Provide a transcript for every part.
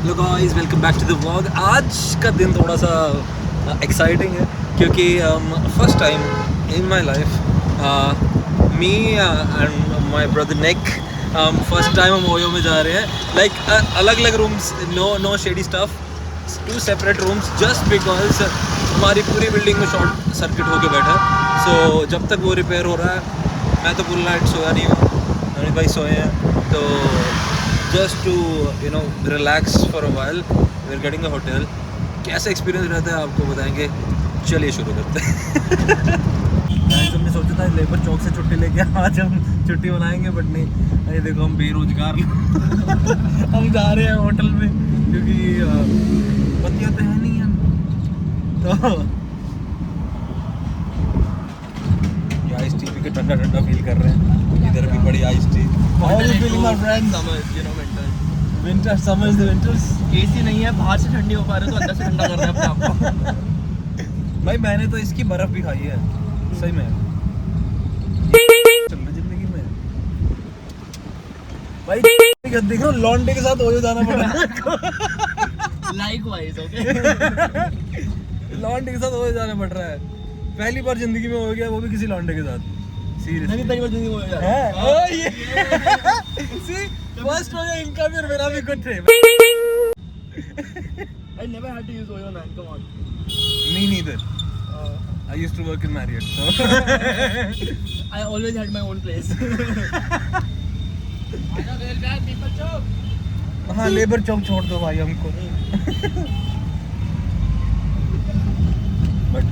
Hello guys, welcome back to the vlog. आज का दिन थोड़ा सा एक्साइटिंग है क्योंकि first time in my life me and my brother Nick first time हम ओयो में जा रहे हैं। लाइक अलग अलग rooms, no shady stuff, 2 separate rooms just because हमारी पूरी बिल्डिंग में शॉर्ट सर्किट होके बैठा है। सो जब तक वो रिपेयर हो रहा है मैं तो पूरी नाइट सोया नहीं हूँ, अनिल भाई सोए हैं। तो just to relax for a while we're getting a hotel। कैसा एक्सपीरियंस रहता है आपको बताएंगे, चलिए शुरू करते हैं। हमने सोचा था लेबर चौक से छुट्टी लेके आज हम छुट्टी मनाएंगे, बट नहीं, ये देखो हम बेरोजगार हम जा रहे हैं होटल में क्योंकि पतियाँ तो है नहीं हम। तो आइस टी पी के ठंडा ठंडा फील कर रहे हैं। इधर भी बड़ी ice tea. How are you feeling, my friend? Winter, summer is the winters. AC नहीं है, बाहर से ठंडी हो पा रहे तो अंदर से ठंडा कर रहे हैं अपने आप को। भाई मैंने तो इसकी बर्फ भी खाई है सही में। चल रही जिंदगी में भाई देख रहा हूँ, लॉन्डे के साथ ओयो जाना पड़ रहा है। Likewise, okay? लॉन्डे के साथ ओयो जाना पड़ रहा है। पहली बार जिंदगी में हो गया, वो भी किसी लॉन्डे के साथ। मैं भी पहली बार जिंदगी में हो फर्स्ट हो गया इनका भी और मेरा भी कुछ थे। I never had to use Oyo, man. Come on. Me neither. I used to work in Marriott, so I always had my own place. हाँ, लेबर चौक छोड़ दो भाई हमको। बट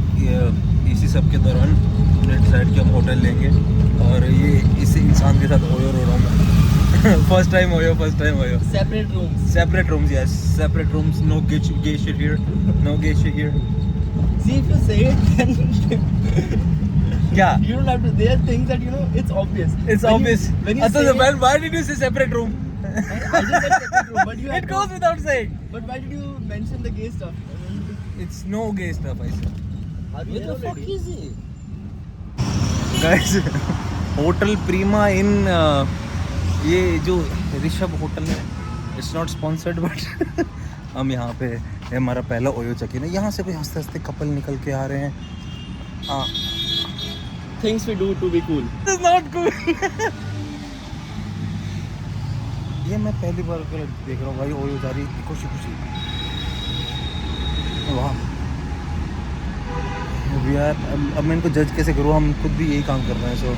इसी सब के दौरान हमने डिसाइड किया हम होटल लेंगे और ये इसी इंसान के साथ ओयो रो रहा हूँ। First time OYO. Separate rooms. Separate rooms, yes. Separate rooms. No gay shit here. No gay shit here. See, if you say it, then क्या? you don't have to. There are things that it's obvious. It's When obvious. When you say Well, why did you say separate room? I just said separate room, but you have It goes without saying. But why did you mention the gay stuff? It's no gay stuff, I said. Are we there already? is it? Guys, hotel Prima inn ये जो Rishabh hotel है, it's not sponsored but हम यहाँ पे हमारा पहला OYO check in है। यहाँ से कोई हंसते हंसते कपल निकल के आ रहे हैं। Things we do to be cool. This is not cool. ये मैं पहली बार देख रहा हूँ भाई, ओयो जा रही खुशी खुशी। वाह वी आर। अब मैं इनको जज कैसे करूँ, हम खुद भी यही काम कर रहे हैं। So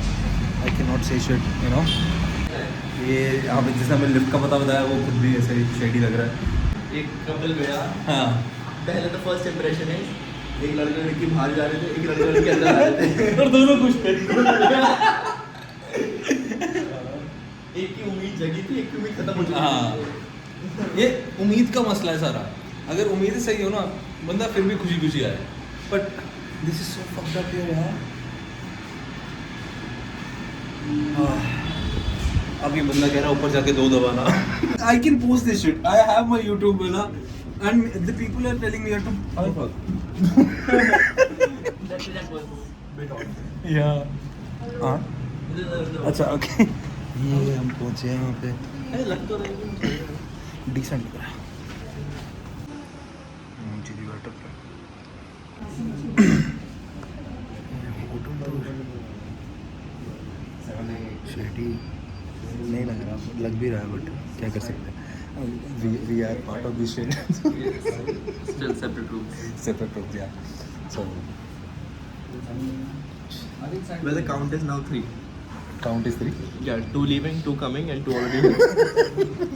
I can not say shit. ये यहाँ पे जिसने हमें लिफ्ट का पता बताया वो खुद भी ऐसे शेडी लग रहा है। एक कपल गया। हाँ, पहले तो फर्स्ट इंप्रेशन है, एक लड़का लड़की बाहर जा रहे थे, एक लड़का लड़की अंदर आ रहे थे और दोनों खुश थे। एक की उम्मीद जगी थी, एक की उम्मीद खत्म हो चुकी हाँ, ये उम्मीद का मसला है सारा। अगर उम्मीद सही हो ना, बंदा फिर भी खुशी खुशी आए। But this is so fucked up here यार। अब ये बंदा कह रहा है ऊपर जाके 2 दबाना। I can post this shit, I have my YouTube ना, and the people are telling me to या हाँ अच्छा ओके। ये हम पहुंचे यहाँ पे, लग तो रही डिसेंट लग रहा है। मुझे भी वाटर शेडी नहीं लग रहा, लग भी रहा है बट क्या कर सकते हैं। We are part of this shed. Still separate rooms. Separate room या so Well, the count is now 3. Count is 3। Yeah, 2 leaving, 2 coming, and 2 already here.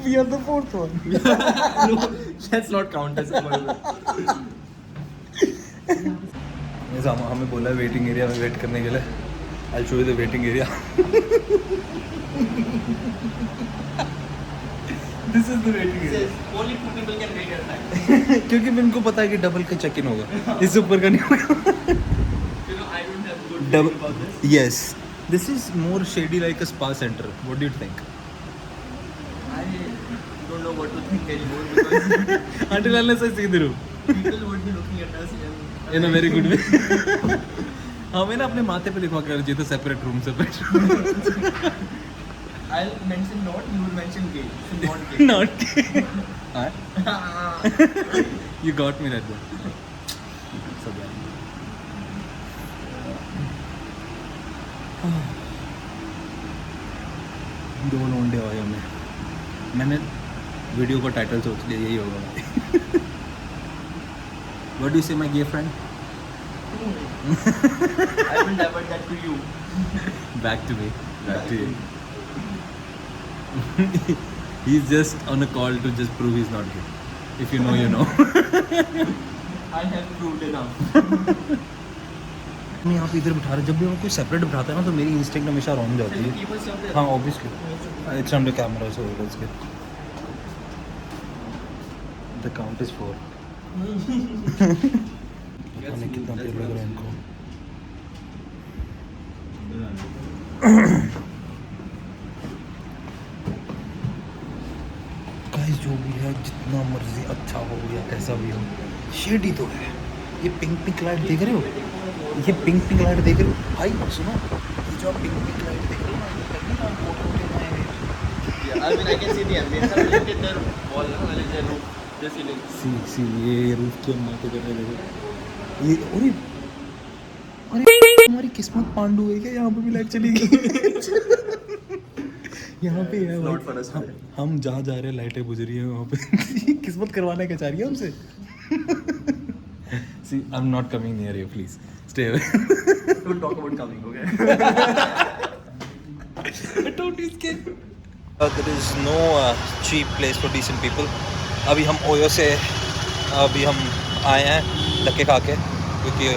We are the 4th one. No, let's not count as हमें बोला waiting area में wait करने के लिए। I show you the waiting area. This is the waiting area. Only 2 people can wait at a time. क्योंकि इनको पता है कि डबल का चेक इन होगा, इससे ऊपर का नहीं होगा। I don't have good feeling Double, about this. yes. This is more shady like a spa center. What do you think? I don't know what to think anymore because Until unless I see the room people would be looking at us in a very good way. हमें ना अपने माथे पे लिखवा कर चाहिए था separate room. I'll mention not, you will mention gay. So not gay. Not You got me right there. So bad. दो लोंडे हुए हमें. मैंने वीडियो का टाइटल सोच लिया, यही होगा. What do you say, my gay friend? I will divert that to you. Back to me. Back to you. He's just on a call to just prove he's not gay. If you know, you know. I have proved enough. मैं यहाँ पे इधर बिठा रहा, जब भी मैं कोई सेपरेट बिठाता है ना तो मेरी इंस्टिंक्ट हमेशा रॉन्ग जाती है. Keep us up there. हाँ obviously it's on the camera so let's get the count is 4. हमें कितना देर लग रहा है इनको. गाइस जो भी है जितना मर्जी अच्छा हो या कैसा भी हो, शेड ही तो है. ये पिंक पिंक लाइट देख रहे हो, ये पिंक पिंक लाइट देख रहे हो भाई. सुनो, ये जो आप पिंक पिंक लाइट देख रहे हो ना, ये कहीं ना फोटो बनाए हैं. Yeah, I mean, I can see the ambience. I'm looking at their wall, no? Well, their roof, their ceiling. सी ये रूफ की अम्मा को करने लगे. ये अरे हमारी किस्मत पांडु है क्या, यहाँ पे भी लाइट चली गई. यहाँ पे है Not for us, हम जहाँ जा रहे हैं लाइटें बुझ रही हैं वहाँ पे. किस्मत करवाना क्या चाह रही है हमसे. See, I'm not coming near you, please. Stay away. Don't talk about coming, okay? Don't be scared. There is no cheap place for decent people. अभी हम ओयो से अभी हम आए हैं धक्के खा के, क्योंकि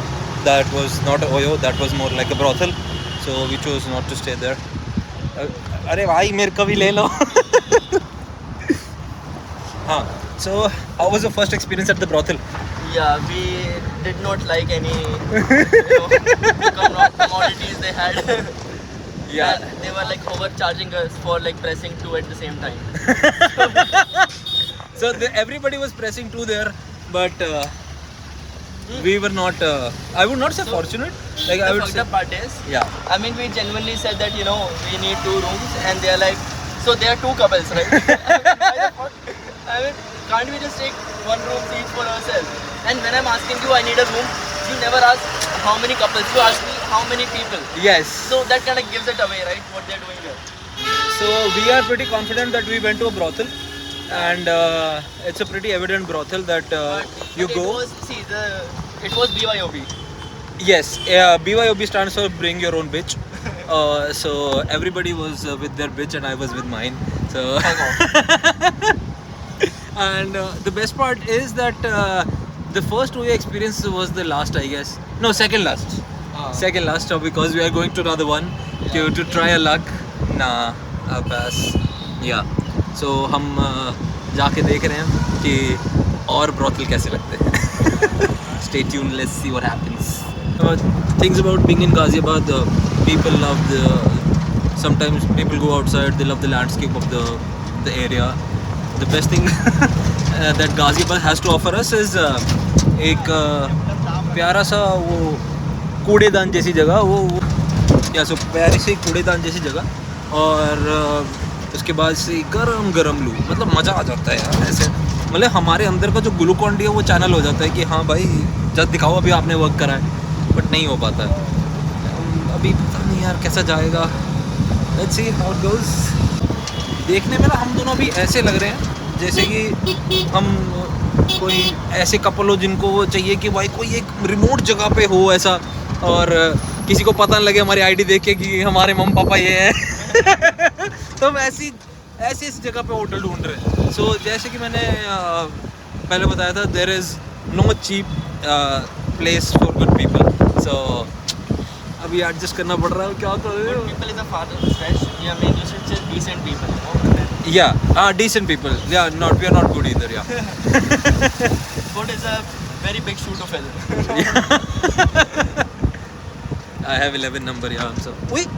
that was not Oyo, that was more like a brothel, so we chose not to stay there. अरे भाई मेरे को भी ले लो. हाँ, so how was your first experience at the brothel? Yeah, we did not like any commodities they had. Yeah. They were like overcharging us for like pressing 2 at the same time. So everybody was pressing 2 there, but we were not. I would not say fortunate. Like I The would fucked say. up part is, Yeah. I mean, we genuinely said that, you know, we need 2 rooms, and they are like, so they are 2 couples, right? Why the fuck? I mean, can't we just take 1 room each for ourselves? And when I'm asking you, I need a room, you never ask how many couples. You ask me how many people. Yes. So that kind of gives it away, right? What they're doing here. So we are pretty confident that we went to a brothel, and it's a pretty evident brothel that you But go. It was BYOB. Yes, BYOB stands for Bring Your Own Bitch. So everybody was with their bitch and I was with mine. So and the best part is that the first OYO experience was the last, I guess. No, second last. Second last, because we are going to another one to try a luck. Nah, I'll pass. Yeah. So हम जाके देख रहे हैं कि और brothel कैसे लगते हैं. Stay tuned. Let's see what happens. Things about being in Ghaziabad, people love sometimes people go outside, they love the landscape of the area. The best thing that Ghaziabad has to offer us is एक प्यारा सा वो कूड़ेदान जैसी जगह, वो या सो प्यारी सी कूड़ेदान जैसी जगह, और उसके बाद से गरम गरम लू. मतलब मज़ा आ जाता है यार ऐसे. मतलब हमारे अंदर का जो ग्लूकॉन डी है वो चैनल हो जाता है कि हाँ भाई जब दिखाओ अभी आपने वर्क करा है, बट नहीं हो पाता है. अभी पता नहीं यार कैसा जाएगा. Let's see how it goes. देखने में ना हम दोनों भी ऐसे लग रहे हैं जैसे कि हम कोई ऐसे कपल हो जिनको वो चाहिए कि भाई कोई एक रिमोट जगह पे हो ऐसा, और किसी को पता नहीं लगे हमारी आईडी देख के कि हमारे मम्मी पापा ये हैं. तो हम ऐसी जगह पे होटल ढूंढ रहे हैं. सो जैसे कि मैंने पहले बताया था, there is no cheap place for good people. So अभी एडजस्ट करना पड़ रहा है. क्या कर रहे हो? People is a father of stretch. Yeah, I mean, you should say decent people. Yeah, decent people. Yeah, we are not good either. Yeah. Good is a very big shoe to fill. I have 11 number. Yeah, I'm so. Wait,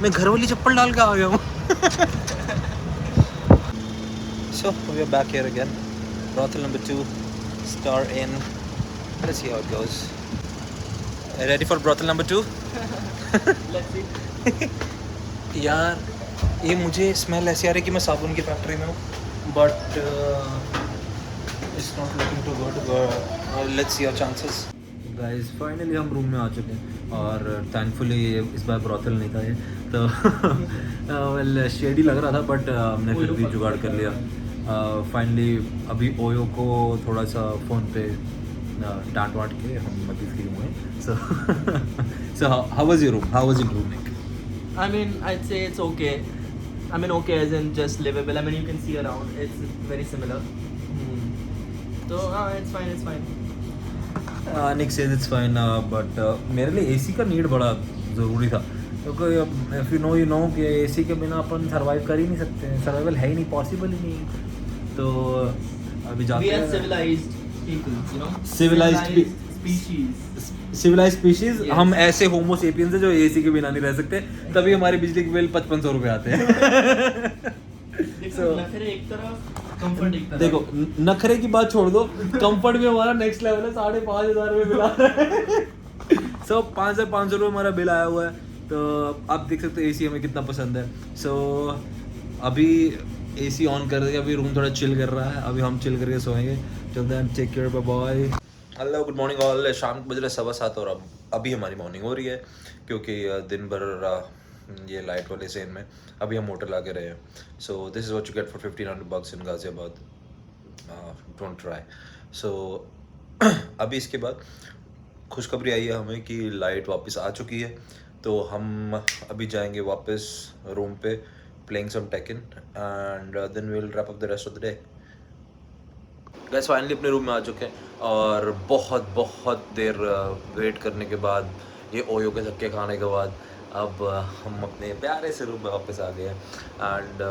मैं घर वाली चप्पल डाल के आ गया हूँ. So we are back here again. Brothel number 2, Star Inn. Let's see how it goes. Ready for brothel number 2? Let's see. यार ये मुझे स्मेल ऐसी आ रही है कि मैं साबुन की फैक्ट्री में हूँ, but it's not looking too good. Let's see our chances. Guys finally हम रूम में आ चुके हैं और थैंकफुली इस बार ब्रॉथल नहीं था ये तो वेल शेडी लग रहा था, बट हमने फिर भी जुगाड़ कर लिया. फाइनली अभी ओयो को थोड़ा सा फ़ोन पे डांट वाट के हम अभी फ्री हुए. So how was your room, how was your room? I mean, I'd say it's okay. I mean, okay as in just livable. I mean, you can see around. It's very similar. So, it's fine, it's fine. Nick says it's fine, but मेरे लिए AC का need बड़ा ज़रूरी था, क्योंकि if you know कि AC के बिना अपन सर्वाइव कर ही नहीं सकते. सर्वाइवल है ही नहीं, पॉसिबल ही नहीं. तो अभी We जाते are हैं. civilized people, you know? Civilized species. Civilize species. Yes. हम ऐसे होमो सेपियंस हैं जो एसी के बिना नहीं रह सकते, तभी हमारी बिजली के बिल 5500 रुपये आते हैं. देखो, नखरे एक तरफ, comfort एक तरफ. देखो नखरे की बात छोड़ दो, कंफर्ट भी हमारा नेक्स्ट लेवल है. 5,500 रुपये बिल आ रहा है. सो 5,500 रुपये हमारा बिल आया हुआ है. तो आप देख सकते हो एसी हमें कितना पसंद है. सो अभी एसी ऑन कर देंगे, अभी रूम थोड़ा चिल कर रहा है, अभी हम चिल करके सोएंगे. चलते हैं, take care, bye bye. Hello, good morning all. शाम को बज रहे 7:15 और अभी हमारी मॉर्निंग हो रही है, क्योंकि दिन भर ये लाइट वाले सेन में अभी हम होटल आके रहे हैं. So this is what you get for $1,500 in Ghaziabad. Don't try. So अभी इसके बाद खुशखबरी आई है हमें कि लाइट वापस आ चुकी है. तो हम अभी जाएंगे वापस रूम पे, playing some taken, and then we will wrap up the rest of the day. Guys finally अपने रूम में आ चुके हैं और बहुत देर वेट करने के बाद, ये ओयो के धक्के खाने के बाद, अब हम अपने प्यारे से रूम में वापस आ गए हैं. एंड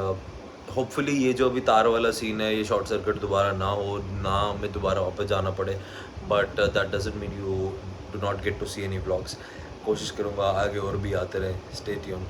होपफुली ये जो अभी तार वाला सीन है, ये शॉर्ट सर्किट दोबारा ना हो, ना हमें दोबारा वापस जाना पड़े. But that doesn't mean you do not get to see any vlogs. कोशिश करूँगा आगे और भी आते रहे. Stay tuned.